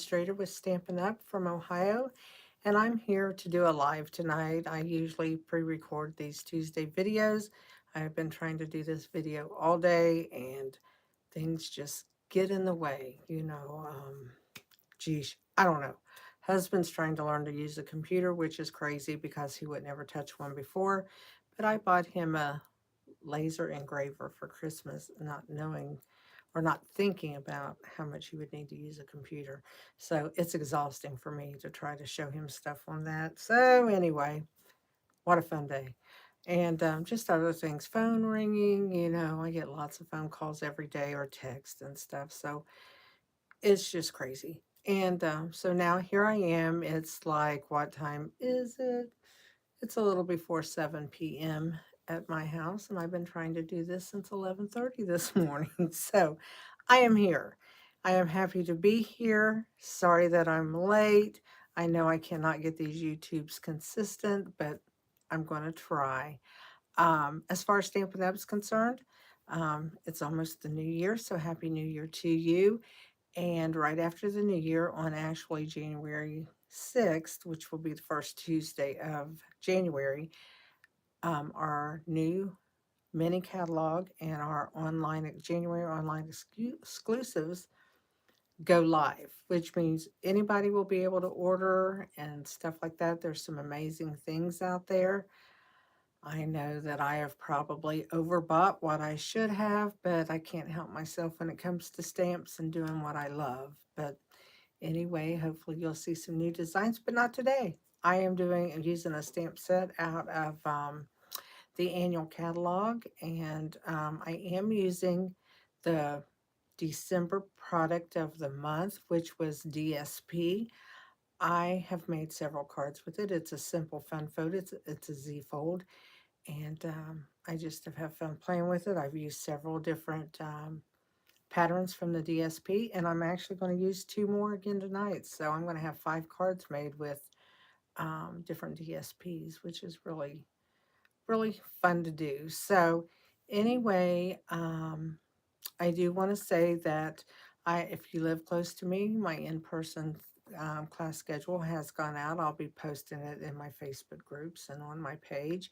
Illustrator with Stampin' Up! From Ohio, and I'm here to do a live tonight. I usually pre-record these Tuesday videos. I've been trying to do this video all day, and things just get in the way, geez, I don't know. Husband's trying to learn to use a computer, which is crazy because he would never touch one before, but I bought him a laser engraver for Christmas, not knowing or not thinking about how much he would need to use a computer. So it's exhausting for me to try to show him stuff on that. So anyway, what a fun day. And just other things, phone ringing, I get lots of phone calls every day or text and stuff. So it's just crazy. And so now here I am. It's like, what time is it? It's a little before 7 p.m. at my house, and I've been trying to do this since 11:30 this morning. So I am here. I am happy to be here. Sorry that I'm late. I know I cannot get these YouTubes consistent, but I'm going to try. As far as Stampin' Up! Is concerned, it's almost the new year, so Happy New Year to you. And right after the new year, on actually January 6th, which will be the first Tuesday of January, our new mini catalog and our January online exclusives go live, which means anybody will be able to order and stuff like that. There's some amazing things out there. I know that I have probably overbought what I should have, but I can't help myself when it comes to stamps and doing what I love. But anyway, hopefully you'll see some new designs, but not today. I am using a stamp set out of the annual catalog, and I am using the December product of the month, which was DSP. I have made several cards with it. It's a simple fun photo. It's a Z fold, and I just have had fun playing with it. I've used several different patterns from the DSP, and I'm actually going to use 2 more again tonight. So I'm going to have 5 cards made with different DSPs, which is really, really fun to do. So anyway, I do want to say that if you live close to me, my in-person class schedule has gone out. I'll be posting it in my Facebook groups and on my page.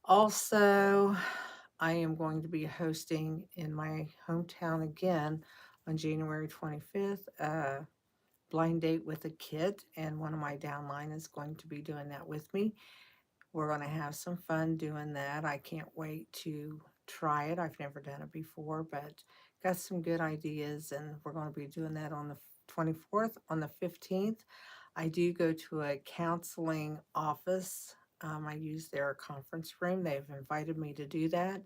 Also, I am going to be hosting in my hometown again on January 25th, a blind date with a kit, and one of my downline is going to be doing that with me. We're going to have some fun doing that. I can't wait to try it. I've never done it before, but got some good ideas, and we're going to be doing that on the 24th. On the 15th, I do go to a counseling office. I use their conference room. They've invited me to do that,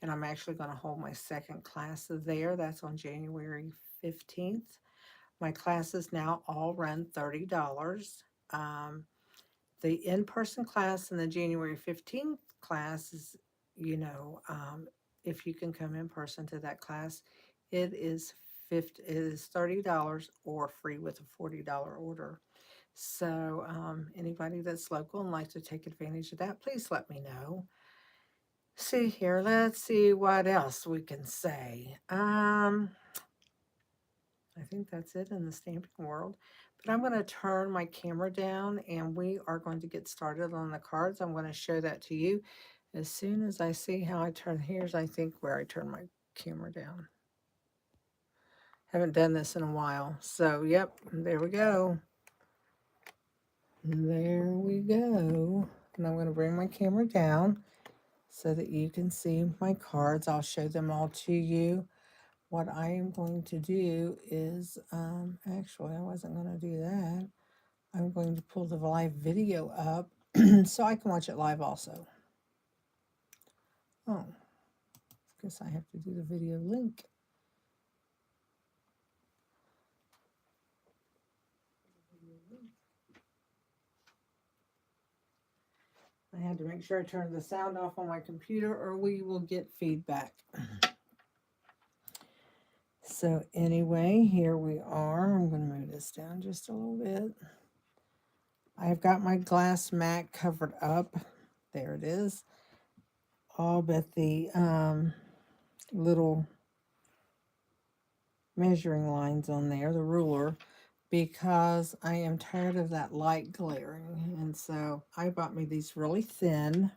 and I'm actually going to hold my second class there. That's on January 15th. My classes now all run $30. The in-person class and the January 15th class is, if you can come in person to that class, it is $30 or free with a $40 order. So anybody that's local and likes to take advantage of that, please let me know. See here, let's see what else we can say. I think that's it in the stamping world. But I'm going to turn my camera down, and we are going to get started on the cards. I'm going to show that to you as soon as I see how I turn. Here's, I think, where I turn my camera down. Haven't done this in a while. So, yep, there we go. There we go. And I'm going to bring my camera down so that you can see my cards. I'll show them all to you. What I am going to do is, actually, I wasn't going to do that. I'm going to pull the live video up so I can watch it live also. Oh, I guess I have to do the video link. I had to make sure I turned the sound off on my computer or we will get feedback. So anyway, here we are. I'm going to move this down just a little bit. I've got my glass mat covered up. There it is. All but the little measuring lines on there, the ruler. because I am tired of that light glaring. And so I bought me these really thin.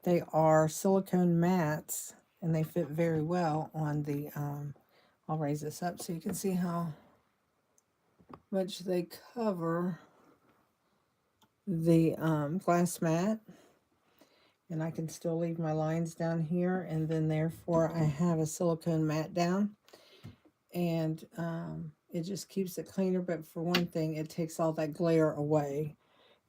They are silicone mats, and they fit very well on the, I'll raise this up so you can see how much they cover the glass mat. And I can still leave my lines down here, and then therefore I have a silicone mat down, and it just keeps it cleaner. But for one thing, it takes all that glare away.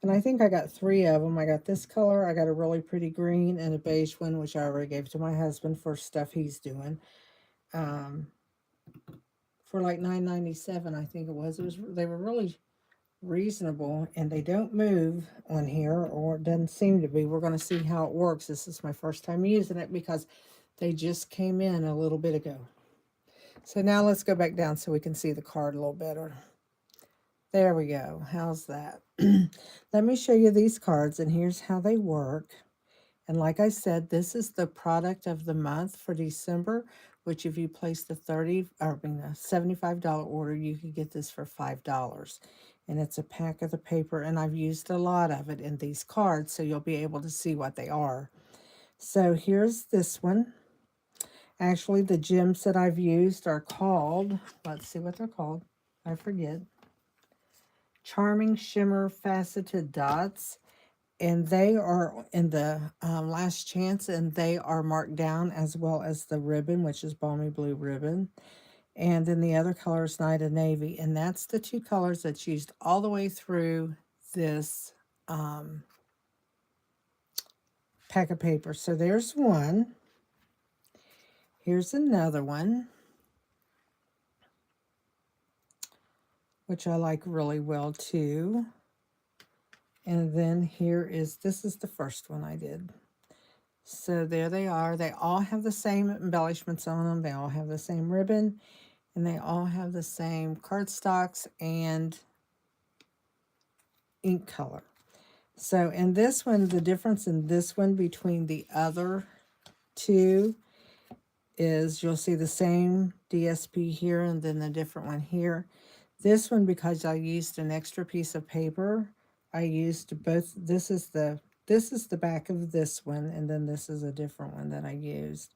And I think I got 3 of them. I got this color, I got a really pretty green, and a beige one, which I already gave to my husband for stuff he's doing. For like $9.97, I think it was. They were really reasonable, and they don't move on here, or it doesn't seem to be. We're going to see how it works. This is my first time using it because they just came in a little bit ago. So now let's go back down so we can see the card a little better. There we go. How's that? Let me show you these cards, and here's how they work. And like I said, this is the product of the month for December, which if you place the $75 order, you could get this for $5. And it's a pack of the paper, and I've used a lot of it in these cards, so you'll be able to see what they are. So here's this one. Actually, the gems that I've used are called, let's see what they're called. I forget. Charming Shimmer Faceted Dots. And they are in the last chance, and they are marked down, as well as the ribbon, which is Balmy Blue ribbon. And then the other color is Night of Navy. And that's the 2 colors that's used all the way through this pack of paper. So there's one. Here's another one, which I like really well too. And then this is the first one I did. So there they are. They all have the same embellishments on them. They all have the same ribbon, and they all have the same cardstocks and ink color. So in this one, the difference in this one between the other 2 is you'll see the same DSP here and then the different one here. This one, because I used an extra piece of paper, I used both. This is the back of this one, and then this is a different one that I used.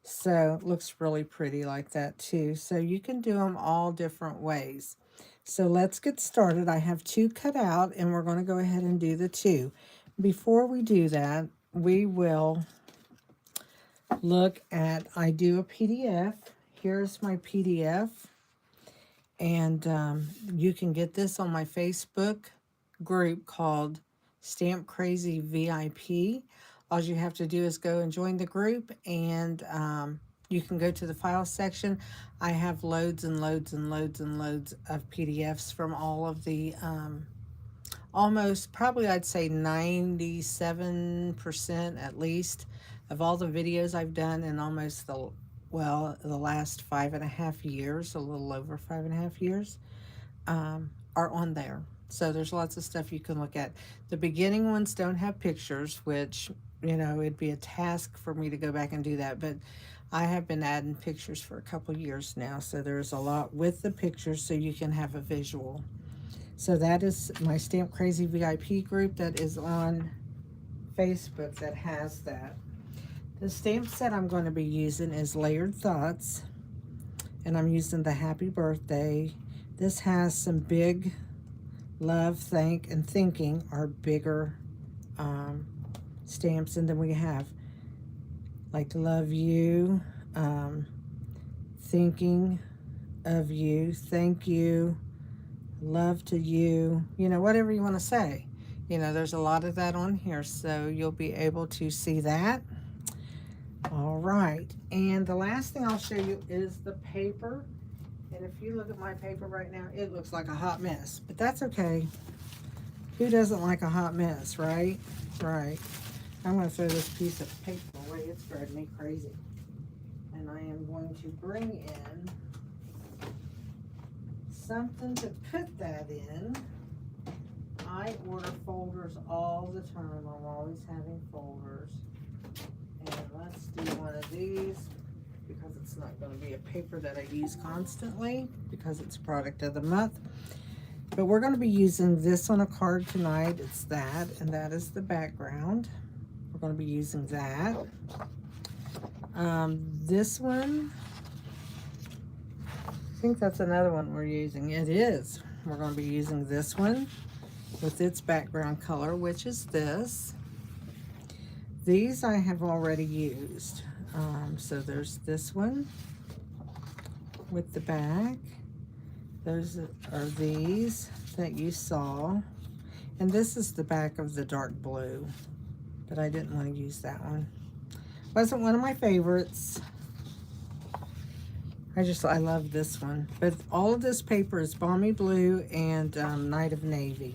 So it looks really pretty like that too. So you can do them all different ways. So let's get started. I have 2 cut out, and we're going to go ahead and do the 2. Before we do that, we will look at, I do a PDF. Here's my PDF. And you can get this on my Facebook group called Stamp Crazy VIP. All you have to do is go and join the group, and you can go to the file section. I have loads and loads and loads and loads of PDFs from all of the, almost, probably I'd say 97% at least of all the videos I've done, and almost the last 5.5 years, a little over 5.5 years, are on there. So there's lots of stuff you can look at. The beginning ones don't have pictures, which, it'd be a task for me to go back and do that. But I have been adding pictures for a couple years now. So there's a lot with the pictures so you can have a visual. So that is my Stamp Crazy VIP group that is on Facebook that has that. The stamp set I'm going to be using is Layered Thoughts, and I'm using the Happy Birthday. This has some big love, thank, and thinking are bigger stamps, and then we have like love you, thinking of you, thank you, love to you, whatever you want to say. There's a lot of that on here, so you'll be able to see that. All right, and the last thing I'll show you is the paper. And if you look at my paper right now, it looks like a hot mess, but that's okay. Who doesn't like a hot mess, right? Right. I'm going to throw this piece of paper away. It's driving me crazy. And I am going to bring in something to put that in. I order folders all the time. I'm always having folders. And let's do one of these, because it's not going to be a paper that I use constantly, because it's product of the month. But we're going to be using this on a card tonight. It's that, and that is the background. We're going to be using that. This one, I think that's another one we're using. It is. We're going to be using this one with its background color, which is this. These I have already used. So there's this one with the back. Those are these that you saw. And this is the back of the dark blue, but I didn't want to use that one. Wasn't one of my favorites. I love this one. But all of this paper is Balmy Blue and Night of Navy.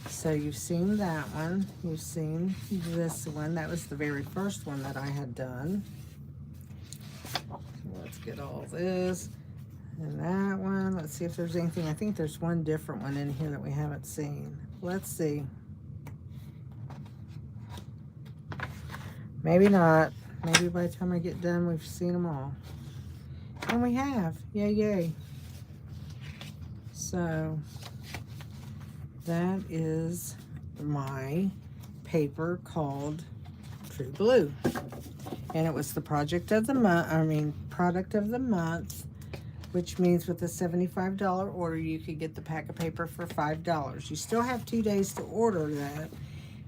So you've seen that one. You've seen this one. That was the very first one that I had done. Let's get all this. And that one. Let's see if there's anything. I think there's one different one in here that we haven't seen. Let's see. Maybe not. Maybe by the time I get done, we've seen them all. And we have. Yay, yay. So that is my paper called True Blue. And it was the project of the month, product of the month, which means with a $75 order, you could get the pack of paper for $5. You still have 2 days to order that.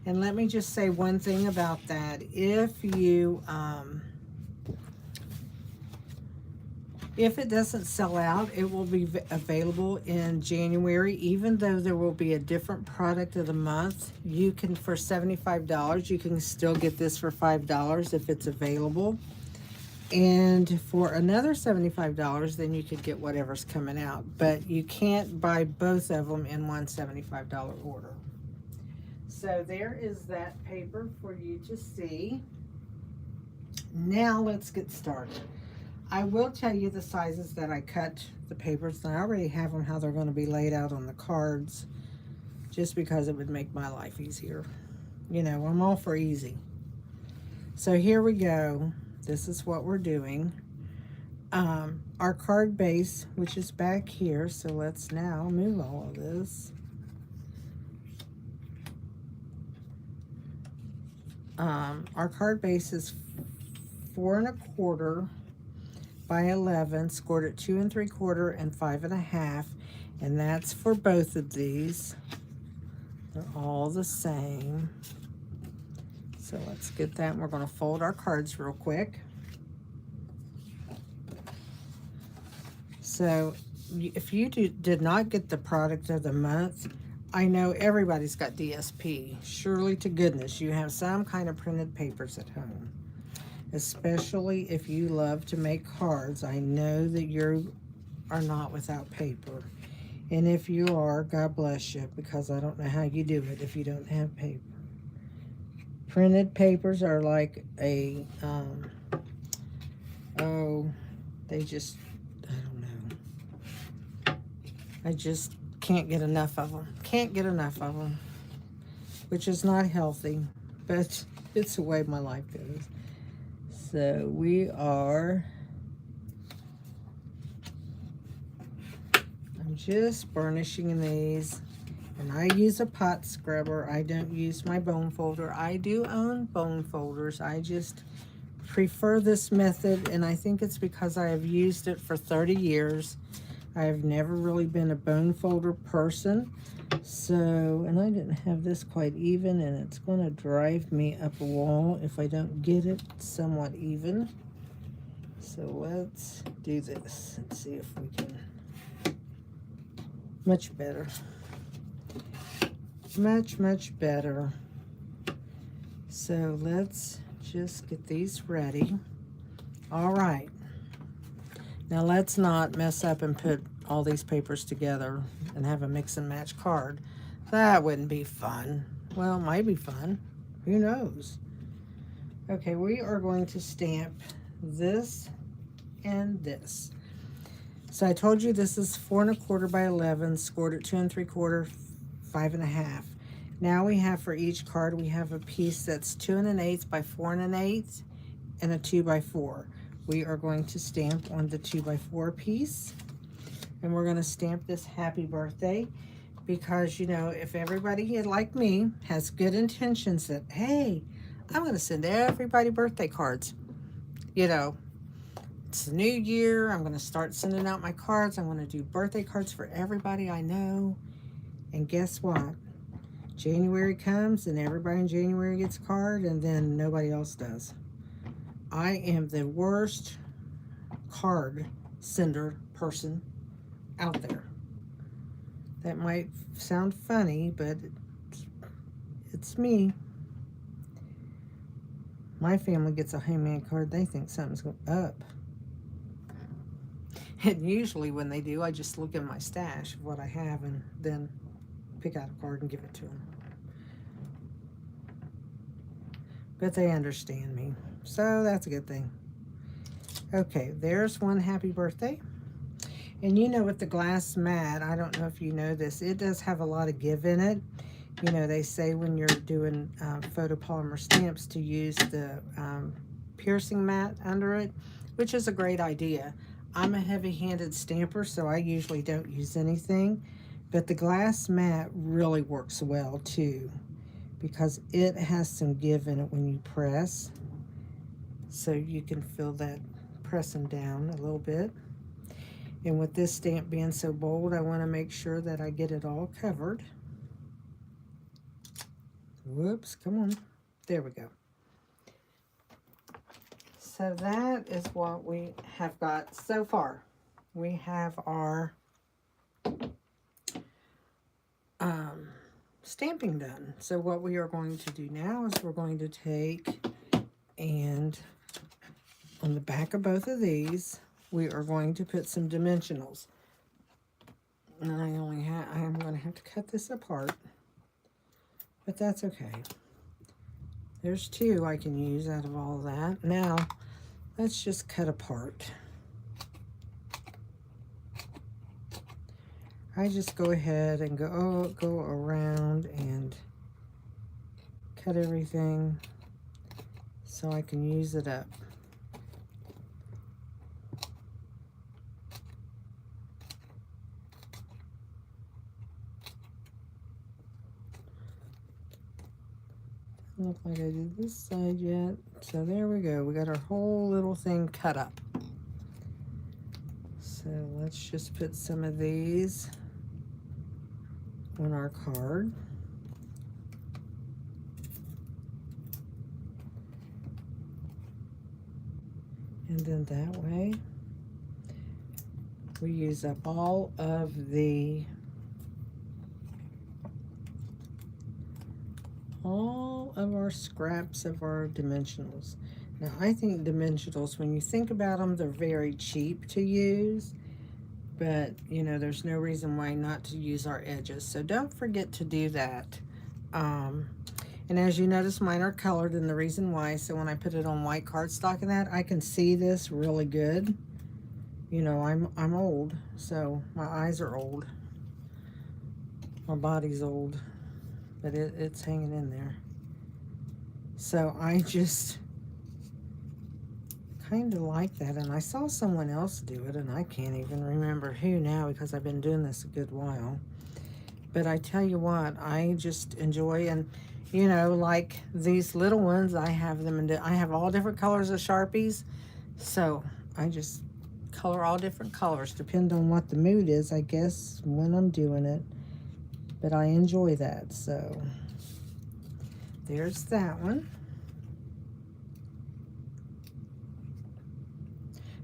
And let me just say one thing about that. If it doesn't sell out, it will be available in January. Even though there will be a different product of the month, you can, for $75, you can still get this for $5 if it's available. And for another $75, then you could get whatever's coming out. But you can't buy both of them in one $75 order. So there is that paper for you to see. Now let's get started. I will tell you the sizes that I cut the papers, and I already have them how they're going to be laid out on the cards, just because it would make my life easier. You know, I'm all for easy. So here we go. This is what we're doing. Our card base, which is back here, so let's now move all of this. Our card base is 4 1/4 by 11, scored at 2 3/4 and 5 1/2, and that's for both of these. They're all the same. So let's get that. We're going to fold our cards real quick. So if you did not get the product of the month, I know everybody's got DSP. Surely to goodness, you have some kind of printed papers at home. Especially if you love to make cards. I know that you are not without paper. And if you are, God bless you, because I don't know how you do it if you don't have paper. Printed papers are like a, they just, I don't know. I just can't get enough of them. Can't get enough of them. Which is not healthy, but it's the way my life goes. So I'm just burnishing these, and I use a pot scrubber. I don't use my bone folder. I do own bone folders. I just prefer this method, and I think it's because I have used it for 30 years. I have never really been a bone folder person. So, and I didn't have this quite even, and it's going to drive me up a wall if I don't get it somewhat even. So let's do this and see if we can. Much better. Much, much better. So let's just get these ready. All right. Now let's not mess up and put all these papers together and have a mix and match card. That wouldn't be fun. Well, it might be fun. Who knows? Okay, we are going to stamp this and this. So I told you this is 4 1/4 by 11, scored at 2 3/4, 5 1/2. Now we have for each card, we have a piece that's 2 1/8 by 4 1/8 and a 2 by 4. We are going to stamp on the 2 by 4 piece. And we're going to stamp this happy birthday because, you know, if everybody like me has good intentions that, hey, I'm going to send everybody birthday cards, you know, it's the new year. I'm going to start sending out my cards. I'm going to do birthday cards for everybody I know. And guess what? January comes and everybody in January gets a card and then nobody else does. I am the worst card sender person out there. That might sound funny, but it's me. My family gets a handmade card, they think something's up. And usually when they do, I just look in my stash of what I have and then pick out a card and give it to them. But they understand me, so that's a good thing. Okay, there's one happy birthday. And you know, with the glass mat, I don't know if you know this, it does have a lot of give in it. You know, they say when you're doing photopolymer stamps to use the piercing mat under it, which is a great idea. I'm a heavy-handed stamper, so I usually don't use anything. But the glass mat really works well, too, because it has some give in it when you press. So you can feel that pressing down a little bit. And with this stamp being so bold, I want to make sure that I get it all covered. Whoops, come on. There we go. So that is what we have got so far. We have our stamping done. So what we are going to do now is we're going to take and on the back of both of these, we are going to put some dimensionals. And I am going to have to cut this apart, but that's okay. There's two I can use out of all of that. Now, let's just cut apart. I just go ahead and go around and cut everything so I can use it up. Doesn't look like I did this side yet. So there we go. We got our whole little thing cut up. So let's just put some of these on our card. And then that way we use up all of our scraps of our dimensionals. Now I think dimensionals, when you think about them, they're very cheap to use, but you know, there's no reason why not to use our edges. So don't forget to do that. And as you notice, mine are colored, and the reason why, so when I put it on white cardstock and that, I can see this really good. You know, I'm old, so my eyes are old. My body's old, but it's hanging in there. So I just kind of like that, and I saw someone else do it, and I can't even remember who now because I've been doing this a good while. But I tell you what, I just enjoy, and you know, like these little ones, I have them in, I have all different colors of Sharpies, so I just color all different colors, depend on what the mood is, I guess, when I'm doing it. But I enjoy that, so there's that one.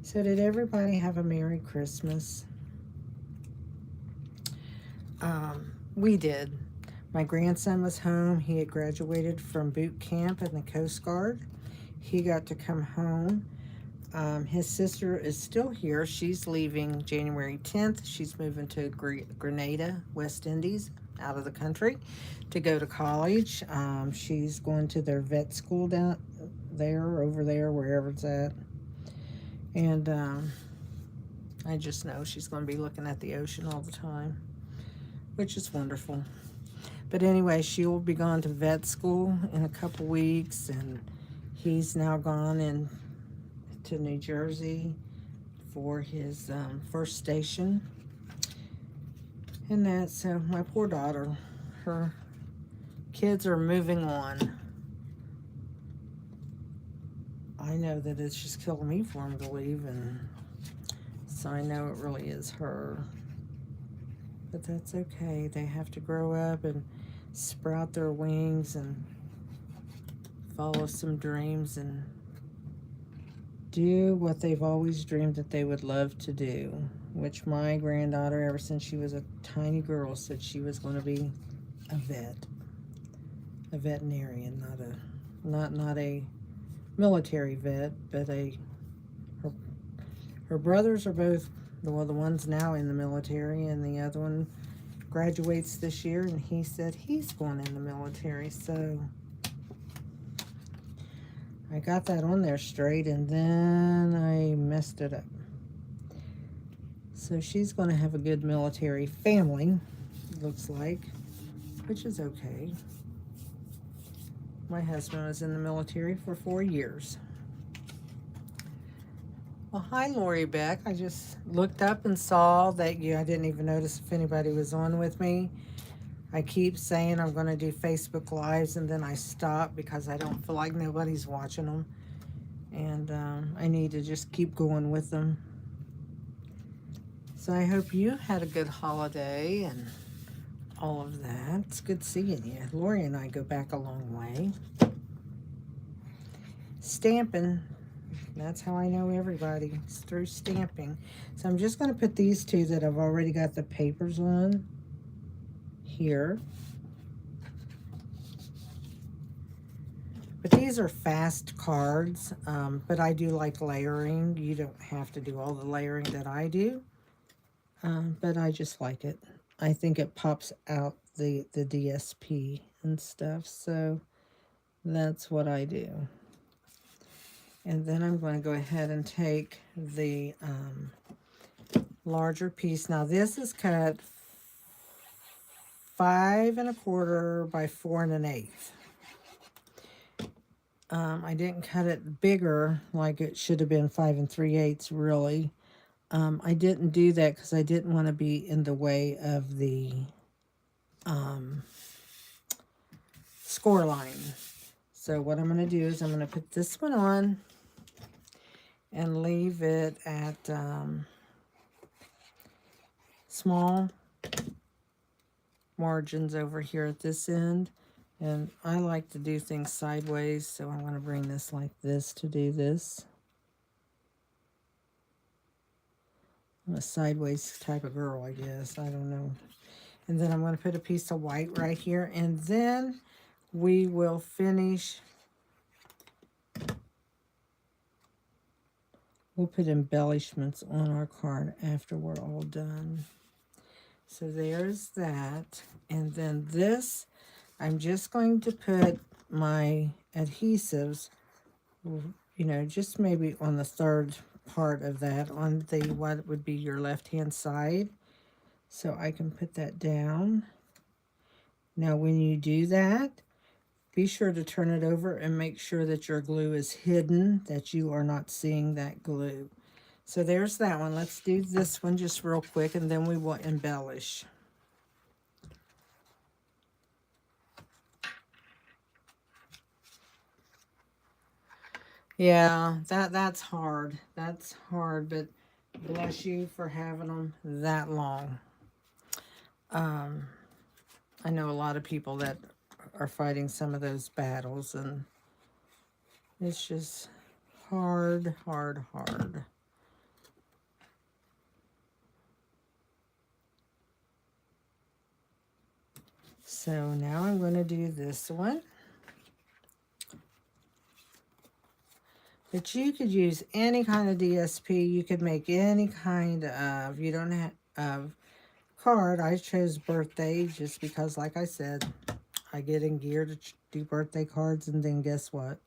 So did everybody have a Merry Christmas? We did. My grandson was home. He had graduated from boot camp in the Coast Guard. He got to come home. His sister is still here. She's leaving January 10th. She's moving to Grenada, West Indies, out of the country to go to college. She's going to their vet school down there, over there, wherever it's at. And I just know she's going to be looking at the ocean all the time, which is wonderful. But anyway, she will be gone to vet school in a couple weeks, and he's now gone to New Jersey for his first station. And that, so my poor daughter, her kids are moving on. I know that it's just killing me for them to leave, and so I know it really is her. But that's okay. They have to grow up and sprout their wings and follow some dreams and do what they've always dreamed that they would love to do, which my granddaughter, ever since she was a tiny girl, said she was going to be a veterinarian, not a military vet, but her, her brothers are both, well, the one's now in the military, and the other one graduates this year, and he said he's going in the military. So I got that on there straight, and then I messed it up. So she's going to have a good military family, looks like, which is okay. My husband was in the military for 4 years. Well, hi, Lori Beck. I just looked up and saw that I didn't even notice if anybody was on with me. I keep saying I'm going to do Facebook Lives, and then I stop because I don't feel like nobody's watching them. And I need to just keep going with them. So I hope you had a good holiday and all of that. It's good seeing you. Lori and I go back a long way. Stamping. That's how I know everybody. It's through stamping. So I'm just going to put these two that I've already got the papers on here. But these are fast cards, but I do like layering. You don't have to do all the layering that I do, but I just like it. I think it pops out the DSP and stuff, so that's what I do. And then I'm going to go ahead and take the larger piece. Now this is cut 5 1/4 by 4 1/8. I didn't cut it bigger like it should have been 5 3/8 really. I didn't do that because I didn't want to be in the way of the score line. So what I'm going to do is I'm going to put this one on and leave it at small margins over here at this end. And I like to do things sideways, so I'm going to bring this like this to do this. I'm a sideways type of girl, I guess. I don't know. And then I'm going to put a piece of white right here. And then we will finish. We'll put embellishments on our card after we're all done. So there's that. And then this, I'm just going to put my adhesives, you know, just maybe on the third part of that, on the what would be your left-hand side. So I can put that down. Now when you do that, be sure to turn it over and make sure that your glue is hidden, that you are not seeing that glue. So there's that one. Let's do this one just real quick, and then we will embellish. Yeah, that's hard. That's hard, but bless you for having them that long. I know a lot of people that are fighting some of those battles, and it's just hard, hard, hard. So now I'm going to do this one. But you could use any kind of DSP. You could make any kind of, you don't have, of card. I chose birthday just because, like I said, I get in gear to do birthday cards, and then guess what?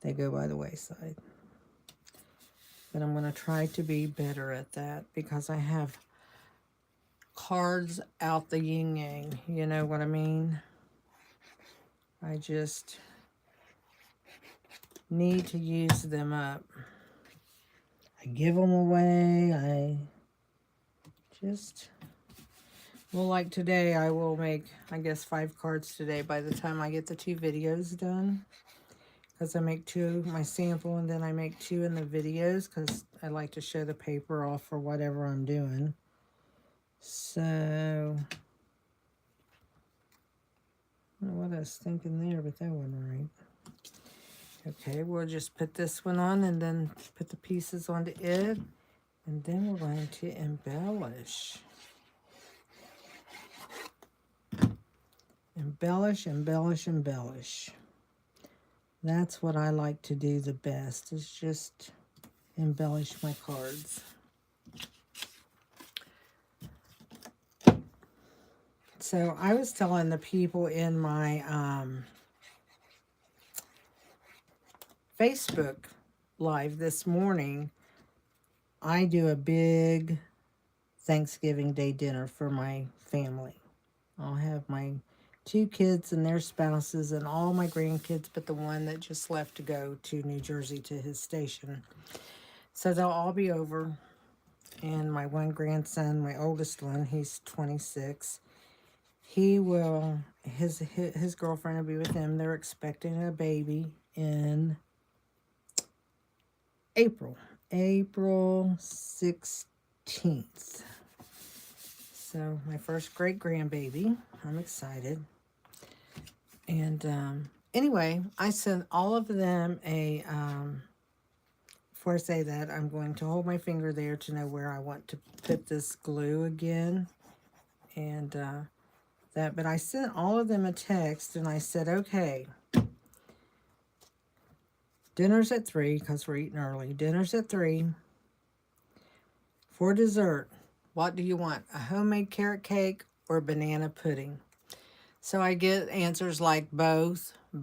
They go by the wayside. But I'm going to try to be better at that because I have cards out the yin-yang. You know what I mean? I just need to use them up. I give them away. I just Well, like today, I will make, I guess, 5 cards today by the time I get the 2 videos done. Because I make 2 my sample and then I make 2 in the videos because I like to show the paper off for whatever I'm doing. So, I don't know what I was thinking there, but that wasn't right. Okay, we'll just put this one on and then put the pieces onto it. And then we're going to embellish. Embellish, embellish, embellish. That's what I like to do the best, is just embellish my cards. So I was telling the people in my Facebook Live this morning, I do a big Thanksgiving Day dinner for my family. I'll have my 2 kids and their spouses and all my grandkids, but the one that just left to go to New Jersey to his station. So they'll all be over. And my one grandson, my oldest one, he's 26. He will, his girlfriend will be with him. They're expecting a baby in April 16th. So my first great grandbaby. I'm excited. And anyway, I sent all of them a, before I say that, I'm going to hold my finger there to know where I want to put this glue again. And but I sent all of them a text and I said, okay, dinner's at 3 because we're eating early. Dinner's at 3. For dessert, what do you want? A homemade carrot cake or banana pudding? So I get answers like both, you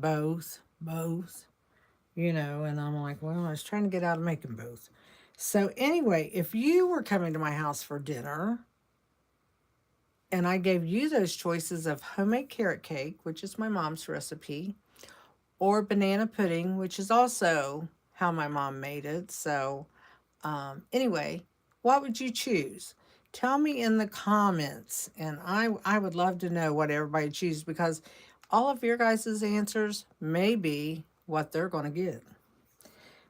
know, and I'm like, well, I was trying to get out of making both. So anyway, if you were coming to my house for dinner and I gave you those choices of homemade carrot cake, which is my mom's recipe, or banana pudding, which is also how my mom made it. So anyway, what would you choose? Tell me in the comments, and I would love to know what everybody chooses, because all of your guys' answers may be what they're going to get.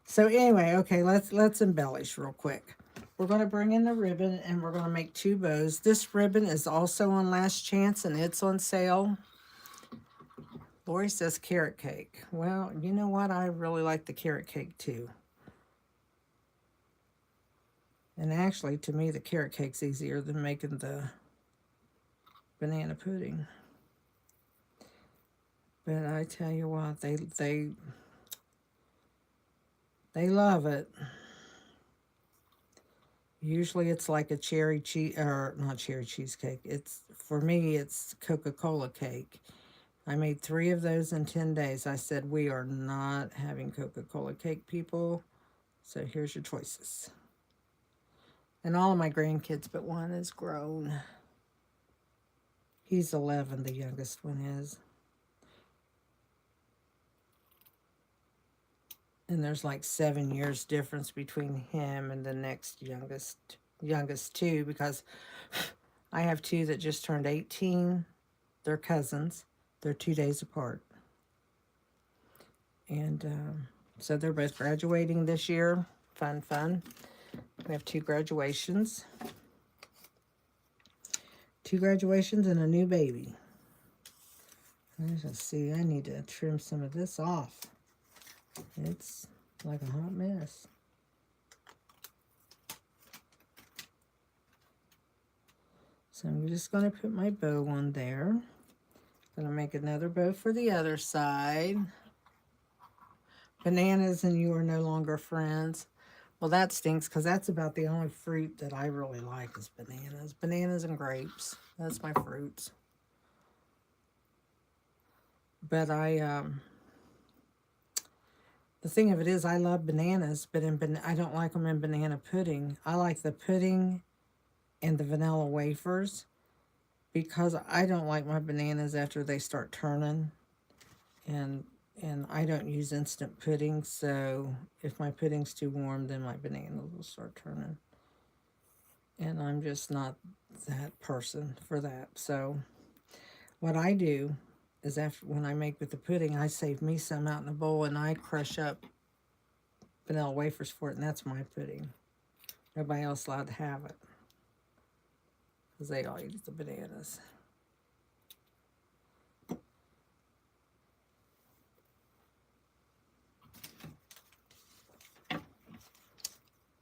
So anyway, okay, let's embellish real quick. We're going to bring in the ribbon, and we're going to make 2 bows. This ribbon is also on Last Chance, and it's on sale. Lori says carrot cake. Well, you know what? I really like the carrot cake too. And actually, to me, the carrot cake's easier than making the banana pudding. But I tell you what, they love it. Usually it's like a cherry cheese, or not cherry cheesecake. It's, for me, it's Coca-Cola cake. I made 3 of those in 10 days. I said, we are not having Coca-Cola cake, people. So here's your choices. And all of my grandkids but one is grown. He's 11, the youngest one is. And there's like 7 years difference between him and the next youngest 2, because I have 2 that just turned 18. They're cousins. They're 2 days apart. And so they're both graduating this year. Fun. We have 2 graduations. 2 graduations and a new baby. Let's see, I need to trim some of this off. It's like a hot mess. So I'm just going to put my bow on there. Going to make another bow for the other side. Bananas and you are no longer friends. Well, that stinks, because that's about the only fruit that I really like is bananas. Bananas and grapes. That's my fruits. But the thing of it is, I love bananas, but I don't like them in banana pudding. I like the pudding and the vanilla wafers, because I don't like my bananas after they start turning. And I don't use instant pudding, so if my pudding's too warm, then my bananas will start turning. and I'm just not that person for that. So what I do is after when I make with the pudding, I save me some out in a bowl and I crush up vanilla wafers for it, and that's my pudding. Nobody else allowed to have it because they all eat the bananas.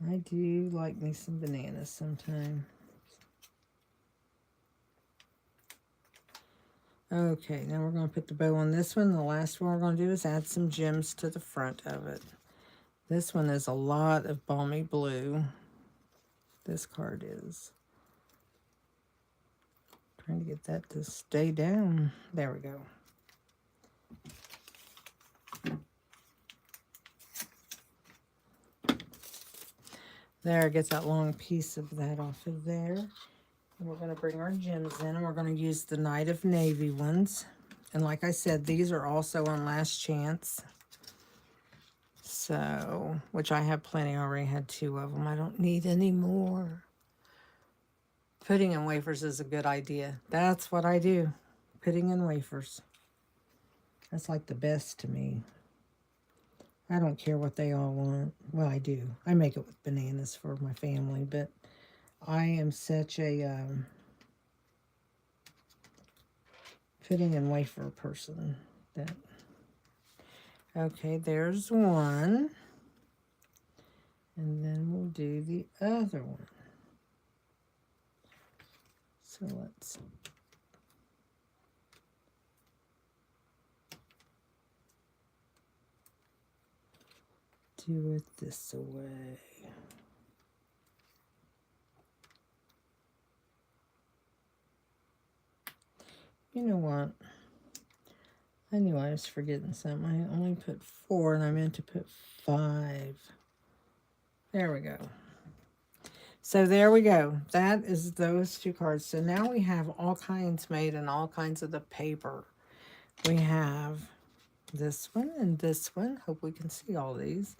I do like me some bananas sometimes. Okay, now we're going to put the bow on this one. The last one we're going to do is add some gems to the front of it. This one is a lot of balmy blue. This card is. Trying to get that to stay down. There we go. There, get that long piece of that off of there. And we're going to bring our gems in, and we're going to use the Night of Navy ones. And like I said, these are also on Last Chance. So, which I have plenty. I already had 2 of them. I don't need any more. Pudding and wafers is a good idea. That's what I do. Pudding and wafers. That's like the best to me. I don't care what they all want. Well, I do. I make it with bananas for my family, but I am such a pudding and wafer person that... Okay, there's one. And then we'll do the other one. So let's... do it this way. You know what? I knew I was forgetting something. I only put 4 and I meant to put 5. There we go. So there we go. That is those 2 cards. So now we have all kinds made and all kinds of the paper. We have this one and this one. Hope we can see all these.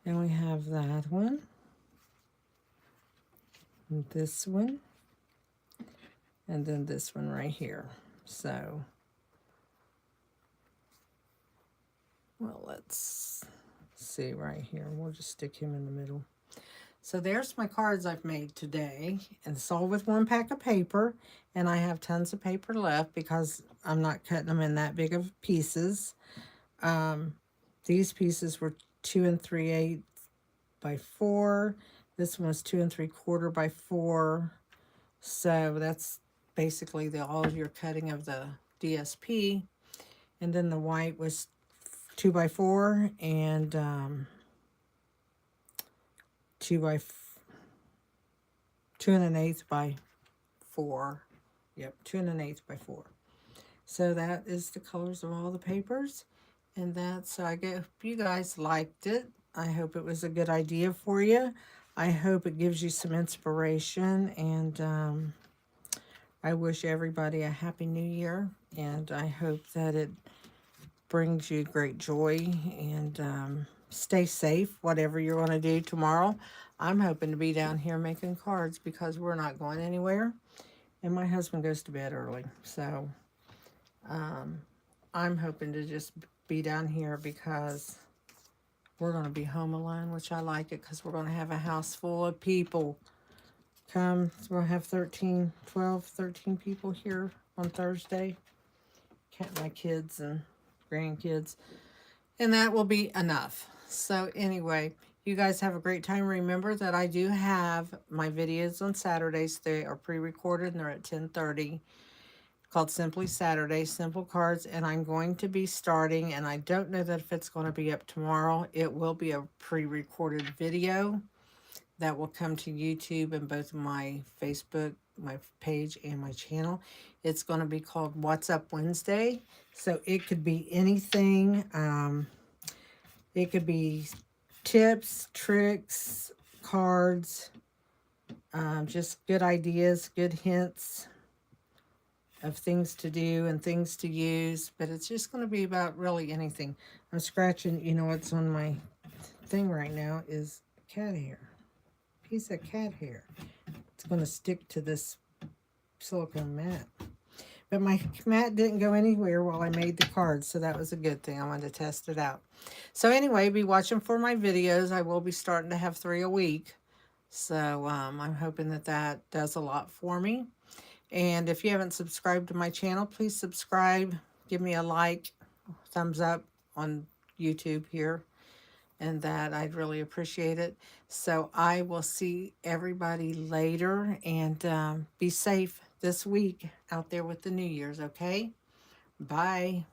And we have that one. And this one. And then this one right here. So, well, let's see right here. We'll just stick him in the middle. So there's my cards I've made today. And it's all with 1 pack of paper. And I have tons of paper left because I'm not cutting them in that big of pieces. These pieces were 2 3/8 by 4. This one was 2 3/4 by 4. So that's basically all of your cutting of the DSP. And then the white was 2 by 4 and 2 1/8 by 4. Yep, 2 1/8 by 4. So that is the colors of all the papers. And that's, I hope you guys liked it. I hope it was a good idea for you. I hope it gives you some inspiration. And I wish everybody a Happy New Year. And I hope that it brings you great joy. And stay safe, whatever you're going to do tomorrow. I'm hoping to be down here making cards because we're not going anywhere. And my husband goes to bed early. So I'm hoping to just be down here because we're going to be home alone, which I like it because we're going to have a house full of people. So we'll have 13 people here on Thursday. Count my kids and grandkids. And that will be enough. So anyway, you guys have a great time. Remember that I do have my videos on Saturdays. They are pre-recorded and they're at 10:30. Called Simply Saturday, Simple Cards, and I'm going to be starting, and I don't know that if it's going to be up tomorrow. It will be a pre-recorded video that will come to YouTube and both my Facebook, my page, and my channel. It's going to be called What's Up Wednesday, so it could be anything. It could be tips, tricks, cards, just good ideas, good hints of things to do and things to use, but it's just going to be about really anything. I'm scratching, you know what's on my thing right now is cat hair. Piece of cat hair. It's It's going to stick to this silicone mat. But my mat didn't go anywhere while I made the cards, so that was a good thing. I wanted to test it out. So anyway, be watching for my videos. I will be starting to have 3 a week. So I'm hoping that that does a lot for me. And if you haven't subscribed to my channel, please subscribe. Give me a like, thumbs up on YouTube here. And that I'd really appreciate it. So I will see everybody later, and be safe this week out there with the New Year's, okay? Bye.